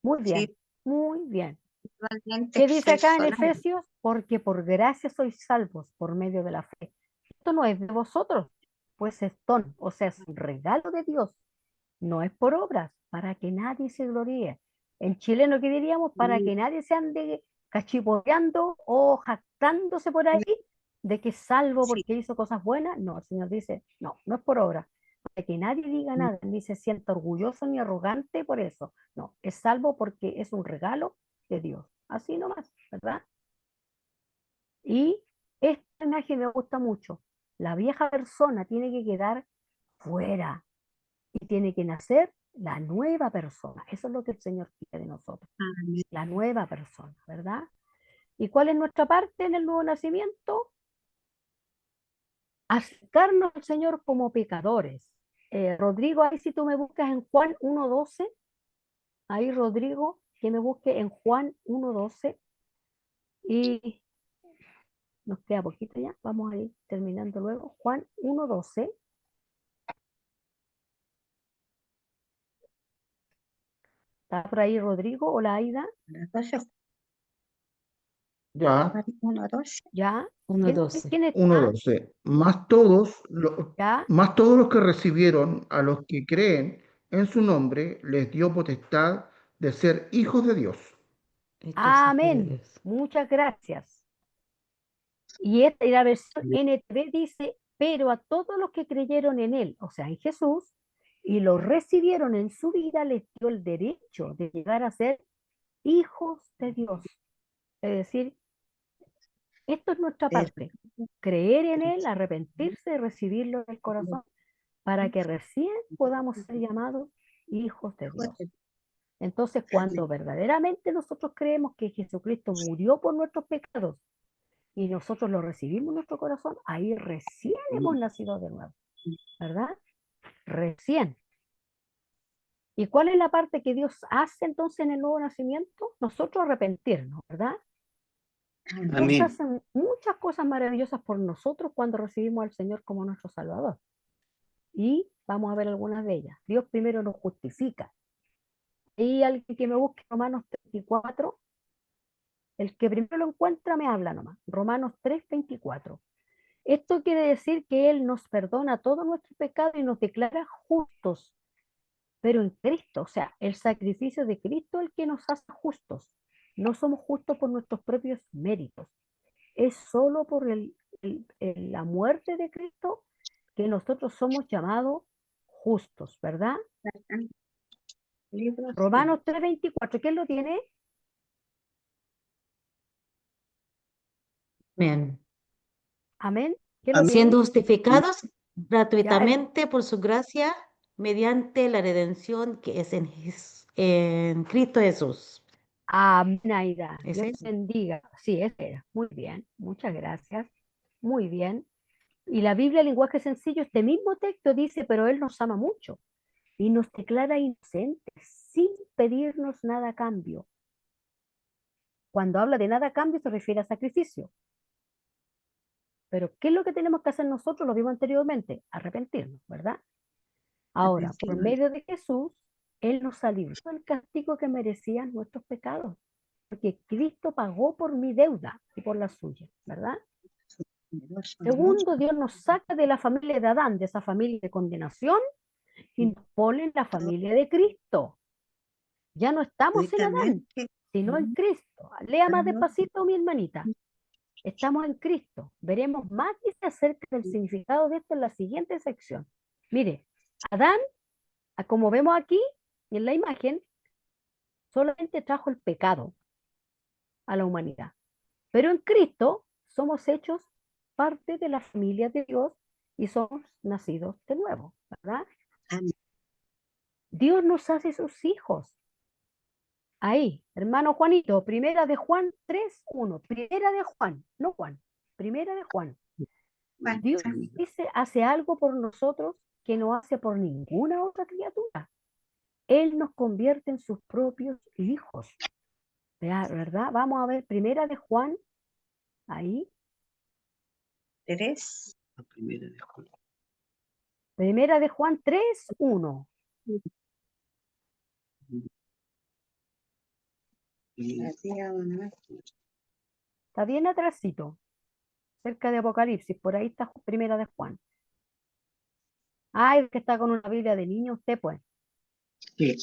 Muy bien. Sí, Muy bien. espiritualmente ¿Qué dice acá en personal. Efesios? Porque por gracia sois salvos por medio de la fe. Esto no es de vosotros, pues es don, o sea, es un regalo de Dios. No es por obras, para que nadie se gloríe. En chileno, ¿qué diríamos? Para que nadie se ande cachipoteando o jactándose por ahí de que es salvo Sí, porque hizo cosas buenas. No, el Señor dice, no, no es por obra. Para que nadie diga nada, ni se sienta orgulloso ni arrogante por eso. No, es salvo porque es un regalo de Dios. Así nomás, ¿verdad? Y este personaje me gusta mucho. La vieja persona tiene que quedar fuera y tiene que nacer la nueva persona. Eso es lo que el Señor quiere de nosotros, amén. la nueva persona, ¿verdad? ¿Y cuál es nuestra parte en el nuevo nacimiento? Acercarnos al Señor como pecadores. Rodrigo, ahí si tú me buscas en Juan 1:12, ahí Rodrigo, que me busque en Juan 1:12 y nos queda poquito ya, vamos a ir terminando luego. Juan 1:12. ¿Está por ahí Rodrigo o la Aida? Entonces, Ya, Juan 1:12. ¿Ya? 1:12. ¿Quién está? 1:12. ¿Ya? Más todos los que recibieron a los que creen en su nombre, les dio potestad de ser hijos de Dios. Hechos hijos de Amén. Dios. Muchas gracias. Y la versión NTV dice, pero a todos los que creyeron en Él, o sea, en Jesús, y lo recibieron en su vida, les dio el derecho de llegar a ser hijos de Dios. Es decir, esto es nuestra parte. Creer en Él, arrepentirse, recibirlo en el corazón, para que recién podamos ser llamados hijos de Dios. Entonces, cuando verdaderamente nosotros creemos que Jesucristo murió por nuestros pecados y nosotros lo recibimos en nuestro corazón, ahí recién hemos nacido de nuevo, ¿verdad? Recién. ¿Y cuál es la parte que Dios hace entonces en el nuevo nacimiento? Nosotros arrepentirnos, ¿verdad? Dios Amén. hace muchas cosas maravillosas por nosotros cuando recibimos al Señor como nuestro Salvador. Y vamos a ver algunas de ellas. Dios primero nos justifica. Y alguien que me busque Romanos 34, el que primero lo encuentra me habla nomás. Romanos 3:24. Esto quiere decir que Él nos perdona todo nuestro pecado y nos declara justos, pero en Cristo, o sea, el sacrificio de Cristo es el que nos hace justos. No somos justos por nuestros propios méritos. Es solo por la muerte de Cristo que nosotros somos llamados justos, ¿verdad? Libro Romanos 3:24, ¿quién lo tiene? Amén. Amén. ¿Quién lo tiene? Siendo justificados Ya, gratuitamente por su gracia mediante la redención que es en Cristo Jesús. amén, Aida. ¿Es Dios eso? te bendiga. Sí, ese era. Muy bien. Muchas gracias. Muy bien. Y la Biblia, lenguaje sencillo, este mismo texto dice, pero Él nos ama mucho y nos declara inocentes sin pedirnos nada a cambio. Cuando habla de nada a cambio se refiere a sacrificio. Pero ¿qué es lo que tenemos que hacer nosotros? Lo vimos anteriormente, arrepentirnos, ¿verdad? Ahora, por medio de Jesús, Él nos libró del castigo que merecían nuestros pecados, porque Cristo pagó por mi deuda y por la suya, ¿verdad? Segundo, Dios nos saca de la familia de Adán, de esa familia de condenación, y nos pone en la familia de Cristo. Ya no estamos en Adán, sino en Cristo. Lea más despacito, mi hermanita. Estamos en Cristo. Veremos más dice acerca del significado de esto en la siguiente sección. Mire, Adán, como vemos aquí en la imagen, solamente trajo el pecado a la humanidad. Pero en Cristo somos hechos parte de la familia de Dios y somos nacidos de nuevo, ¿verdad? Amén. Dios nos hace sus hijos. Ahí, hermano Juanito, primera de Juan 3:1. Primera de Juan, no Juan, primera de Juan. Bueno, Dios dice, hace algo por nosotros que no hace por ninguna otra criatura. Él nos convierte en sus propios hijos. ¿Verdad? Vamos a ver, primera de Juan, ahí. 3. La primera de Juan. Primera de Juan 3:1. Está bien atrásito, cerca de Apocalipsis, por ahí está primera de Juan. Ay, que está con una Biblia de niño usted, pues. Sí.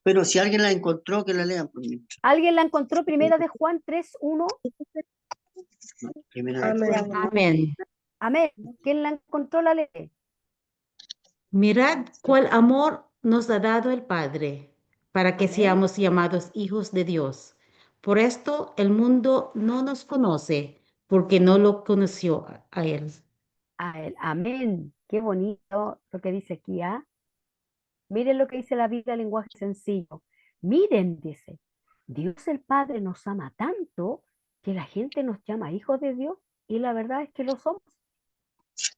Pero si alguien la encontró, que la lean por mientras. ¿Alguien la encontró? Primera de Juan 3:1. No, primera de Juan. Amén. Amén. ¿Quién la encontró? La lee. Mirad cuál amor nos ha dado el Padre, para que Amén. seamos llamados hijos de Dios. Por esto el mundo no nos conoce, porque no lo conoció a Él. A él. Amén. Qué bonito lo que dice aquí, ¿ah? Miren lo que dice la Biblia en lenguaje sencillo. Miren, dice, Dios el Padre nos ama tanto que la gente nos llama hijos de Dios y la verdad es que lo somos.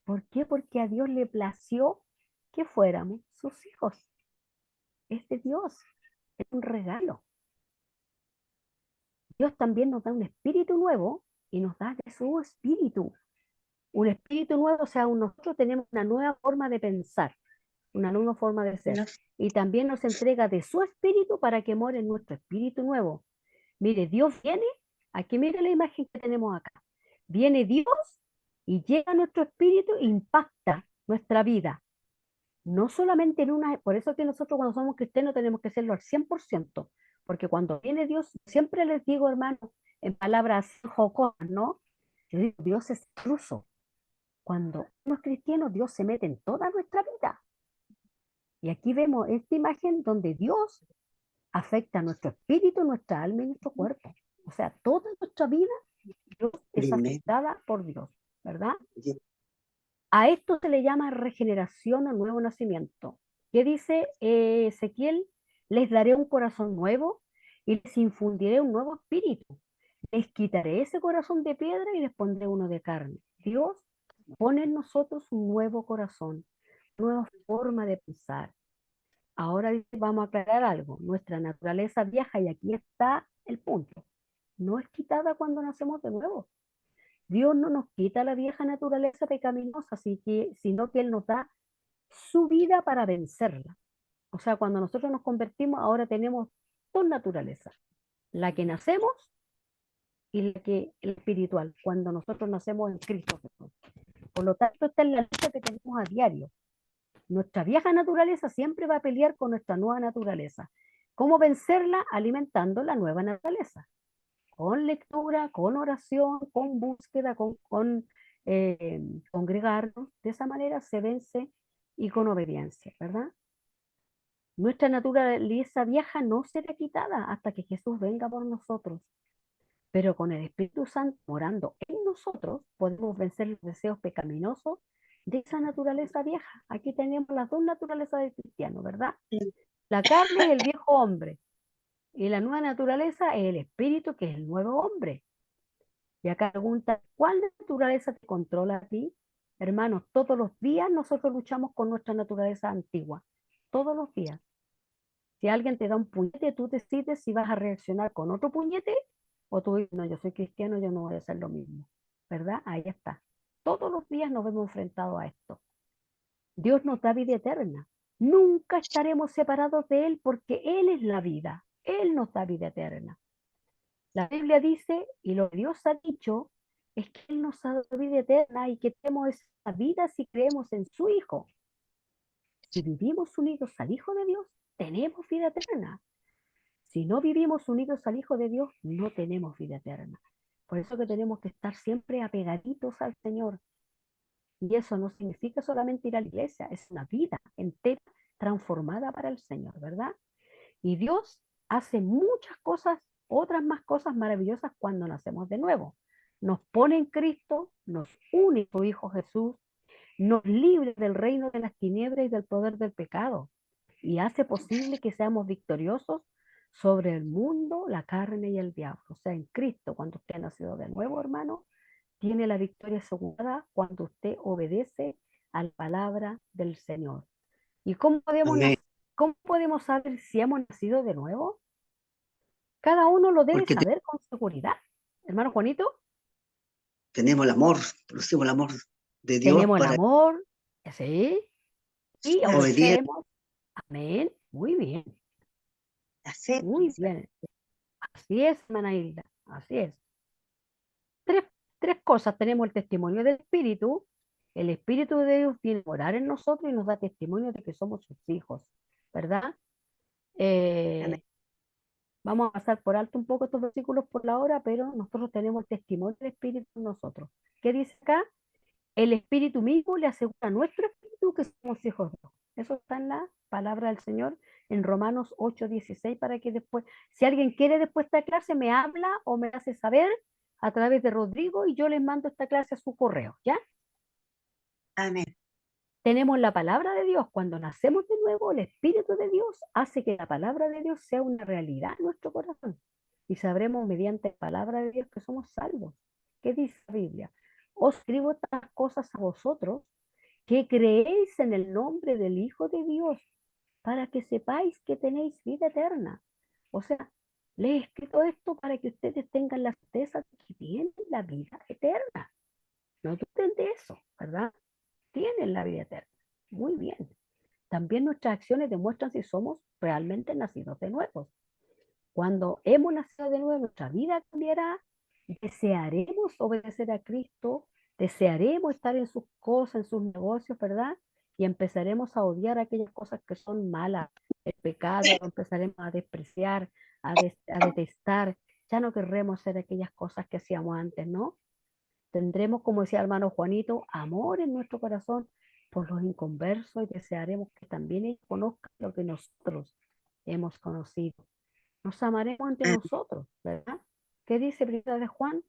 ¿Por qué? Porque a Dios le plació que fuéramos sus hijos. Es de Dios, es un regalo. Dios también nos da un espíritu nuevo y nos da de su espíritu. Un espíritu nuevo, o sea, nosotros tenemos una nueva forma de pensar, una nueva forma de ser. Y también nos entrega de su espíritu para que more en nuestro espíritu nuevo. Mire, Dios viene, aquí mire la imagen que tenemos acá. Viene Dios y llega a nuestro espíritu e impacta nuestra vida. No solamente en una, por eso que nosotros cuando somos cristianos tenemos que serlo al 100%, porque cuando viene Dios, siempre les digo, hermano, en palabras jocosas, ¿no? Yo digo, Dios es incluso. Cuando uno es cristiano, Dios se mete en toda nuestra vida. Y aquí vemos esta imagen donde Dios afecta a nuestro espíritu, nuestra alma y nuestro cuerpo. O sea, toda nuestra vida, Dios es afectada por Dios, ¿verdad? A esto se le llama regeneración o nuevo nacimiento. ¿Qué dice Ezequiel? Les daré un corazón nuevo y les infundiré un nuevo espíritu. Les quitaré ese corazón de piedra y les pondré uno de carne. Dios pone en nosotros un nuevo corazón, nueva forma de pensar. Ahora vamos a aclarar algo. Nuestra naturaleza vieja, y aquí está el punto, no es quitada cuando nacemos de nuevo. Dios no nos quita la vieja naturaleza pecaminosa, sino que Él nos da su vida para vencerla. O sea, cuando nosotros nos convertimos, ahora tenemos dos naturalezas, la que nacemos y la espiritual, cuando nosotros nacemos en Cristo Jesús. Por lo tanto, esta es la lucha que tenemos a diario. Nuestra vieja naturaleza siempre va a pelear con nuestra nueva naturaleza. ¿Cómo vencerla? Alimentando la nueva naturaleza. Con lectura, con oración, con búsqueda, con congregarnos. De esa manera se vence y con obediencia, ¿verdad? Nuestra naturaleza vieja no será quitada hasta que Jesús venga por nosotros. Pero con el Espíritu Santo morando en nosotros, podemos vencer los deseos pecaminosos de esa naturaleza vieja. Aquí tenemos las dos naturalezas del cristiano, ¿verdad? La carne es el viejo hombre y la nueva naturaleza es el espíritu, que es el nuevo hombre. Y acá pregunta, ¿cuál naturaleza te controla a ti? Hermanos, todos los días nosotros luchamos con nuestra naturaleza antigua. Todos los días. Si alguien te da un puñete, tú decides si vas a reaccionar con otro puñete o tú dices, no, yo soy cristiano, yo no voy a hacer lo mismo. ¿Verdad? Ahí está. Todos los días nos vemos enfrentados a esto. Dios nos da vida eterna. Nunca estaremos separados de Él porque Él es la vida. Él nos da vida eterna. La Biblia dice, y lo que Dios ha dicho, es que Él nos ha dado vida eterna y que tenemos esa vida si creemos en su Hijo. Si vivimos unidos al Hijo de Dios, tenemos vida eterna. Si no vivimos unidos al Hijo de Dios, no tenemos vida eterna. Por eso que tenemos que estar siempre apegaditos al Señor. Y eso no significa solamente ir a la iglesia, es una vida entera transformada para el Señor, ¿verdad? Y Dios hace muchas cosas, otras más cosas maravillosas cuando nacemos de nuevo. Nos pone en Cristo, nos une a su Hijo Jesús, nos libre del reino de las tinieblas y del poder del pecado, y hace posible que seamos victoriosos sobre el mundo, la carne y el diablo. O sea, en Cristo, cuando usted ha nacido de nuevo, hermano, tiene la victoria asegurada cuando usted obedece a la palabra del Señor. ¿Y Amén. cómo podemos saber si hemos nacido de nuevo? Cada uno lo debe Porque saber con seguridad. Hermano Juanito, tenemos el amor, conocemos el amor de Dios tenemos el para amor, ¿sí? Y obedecer. obedecemos. Amén. Muy bien, Hacer. muy bien. Así es, hermana Hilda, así es. Tres cosas. Tenemos el testimonio del Espíritu. El Espíritu de Dios viene a morar en nosotros y nos da testimonio de que somos sus hijos, ¿verdad? Amén. Vamos a pasar por alto un poco estos versículos por la hora, pero nosotros tenemos el testimonio del Espíritu en nosotros. ¿Qué dice acá? El Espíritu mismo le asegura a nuestro Espíritu que somos hijos de Dios. Eso está en la palabra del Señor en Romanos 8:16, para que después, si alguien quiere después de esta clase, me habla o me hace saber a través de Rodrigo y yo les mando esta clase a su correo, ¿ya? Amén. Tenemos la palabra de Dios. Cuando nacemos de nuevo, el Espíritu de Dios hace que la palabra de Dios sea una realidad en nuestro corazón. Y sabremos mediante la palabra de Dios que somos salvos. ¿Qué dice la Biblia? Os escribo estas cosas a vosotros que creéis en el nombre del Hijo de Dios, para que sepáis que tenéis vida eterna. O sea, les he escrito esto para que ustedes tengan la certeza de que tienen la vida eterna. No duden de eso, ¿verdad? Tienen la vida eterna. Muy bien. También nuestras acciones demuestran si somos realmente nacidos de nuevo. Cuando hemos nacido de nuevo, nuestra vida cambiará. Desearemos obedecer a Cristo, desearemos estar en sus cosas, en sus negocios, ¿verdad? Y empezaremos a odiar aquellas cosas que son malas. El pecado lo empezaremos a despreciar, a detestar. Ya no querremos hacer aquellas cosas que hacíamos antes, ¿no? Tendremos, como decía el hermano Juanito, amor en nuestro corazón por los inconversos y desearemos que también ellos conozcan lo que nosotros hemos conocido. Nos amaremos entre nosotros, ¿verdad? ¿Qué dice Primera de Juan?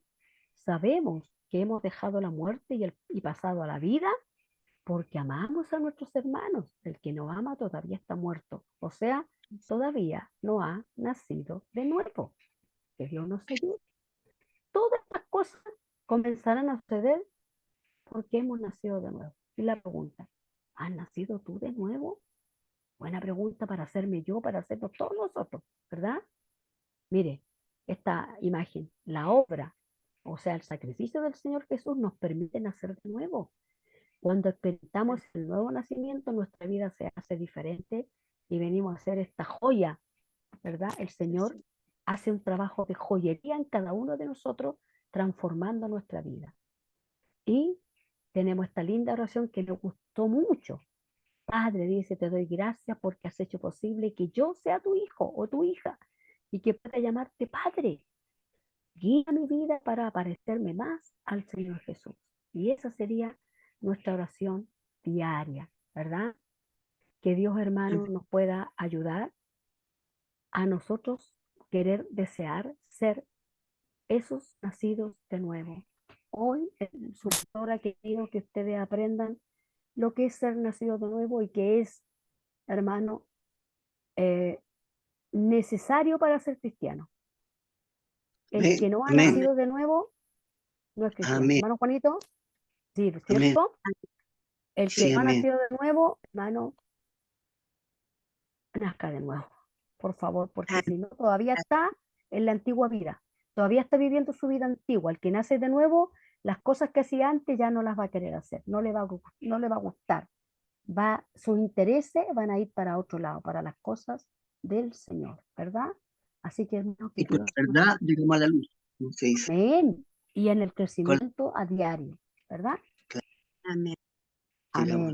Sabemos que hemos dejado la muerte y pasado a la vida porque amamos a nuestros hermanos. El que no ama todavía está muerto. O sea, todavía no ha nacido de nuevo. Que Dios nos ayude. Todas estas cosas comenzarán a suceder porque hemos nacido de nuevo. Y la pregunta, ¿has nacido tú de nuevo? Buena pregunta para hacerme yo, para hacernos todos nosotros, ¿verdad? Mire, esta imagen, la obra, o sea, el sacrificio del Señor Jesús nos permite nacer de nuevo. Cuando experimentamos el nuevo nacimiento, nuestra vida se hace diferente y venimos a hacer esta joya, ¿verdad? El Señor hace un trabajo de joyería en cada uno de nosotros, transformando nuestra vida. Y tenemos esta linda oración que nos gustó mucho. Padre, dice, te doy gracias porque has hecho posible que yo sea tu hijo o tu hija y que pueda llamarte Padre. Guía mi vida para parecerme más al Señor Jesús. Y esa sería nuestra oración diaria, ¿verdad? Que Dios, hermano, nos pueda ayudar a nosotros querer desear ser esos nacidos de nuevo. Hoy, en su hora, querido, que ustedes aprendan lo que es ser nacido de nuevo y que es, hermano, necesario para ser cristiano. El que no ha Amén. nacido de nuevo no es cristiano. Amén. Hermano Juanito, sí, Amén. ¿cierto? El que Sí, no ha amén. nacido de nuevo, hermano, nazca de nuevo, por favor, porque si no, todavía está en la antigua vida, todavía está viviendo su vida antigua. El que nace de nuevo, las cosas que hacía antes ya no las va a querer hacer, no le va a gustar. Sus intereses van a ir para otro lado, para las cosas del Señor, ¿verdad? Así que, hermano, que Y con Dios la nos verdad llegamos a la luz, como se dice. amén. Y en el Con crecimiento a diario, ¿verdad? Amén. llegamos. Amén.